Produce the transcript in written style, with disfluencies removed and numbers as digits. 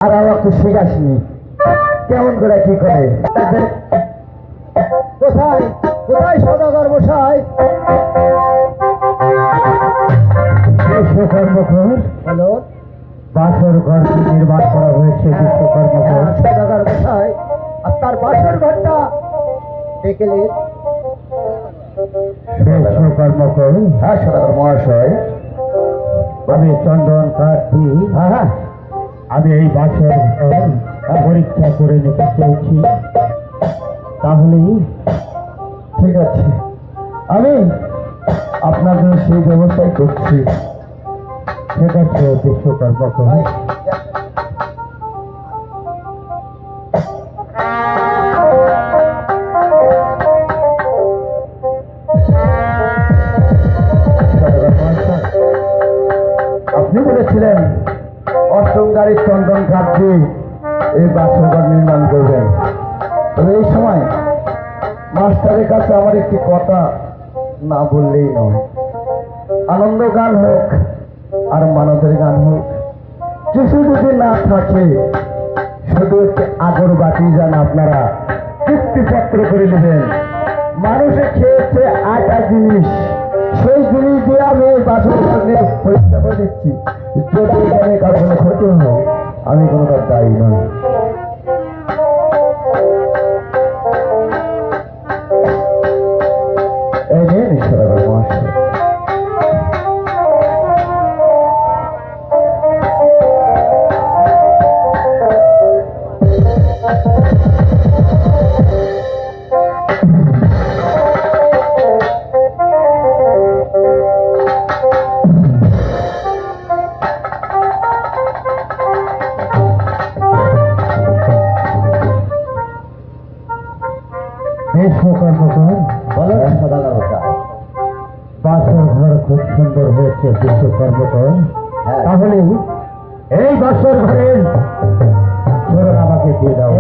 আর আমাকে শিখাসনি কেমন করে কি করে। কোথায় কোথায় সদাগর মশাই? বিশ্বকর্মকর হ্যালো, বাসর ঘর নির্মাণ করা হয়েছে বিশ্বকর্মকর। সদাগর মশাই, আর তার বাসর ঘরটা দেখলে বিশ্বকর্মকর। হ্যাঁ সদাগর মহাশয়, আমি চন্দন কাঠি। হ্যাঁ, আমি এই বাসর পরীক্ষা করে নিতে চেয়েছি। তাহলে ঠিক আছে, আমি আপনার জন্য সেই ব্যবস্থাই করছি। ঠিক আছে বিশ্বকর্মকর। আপনি বলেছিলেন অষ্টম গাড়ির চন্দন কাঠ দিয়ে এই বাসরঘর নির্মাণ করবেন। তবে এই সময় মাস্টারের কাছে আমার একটি কথা না বললেই নয়। আনন্দ গান হোক আর মানবের গান হোক, কিছু যদি না থাকে শুধু একটি আগরবাতি যান আপনারা চুক্তিপত্র করে নেবেন। মানুষে খেয়েছে আটা জিনিস, সেই জিনিস দিয়ে আমি এই বাসরঘর নিয়ে পরীক্ষা করে দিচ্ছি। যদি এখানে কারো কোনো ক্ষতি হয় আমি কোনো তার দায়ী নয়। এই নিয়ে নিশ্চয় মহাশয়। বাসর ঘর খুব সুন্দর হয়েছে বিশ্বকর্মকর। তাহলে এই বাসর ঘরের আমাকে দিয়ে দাও।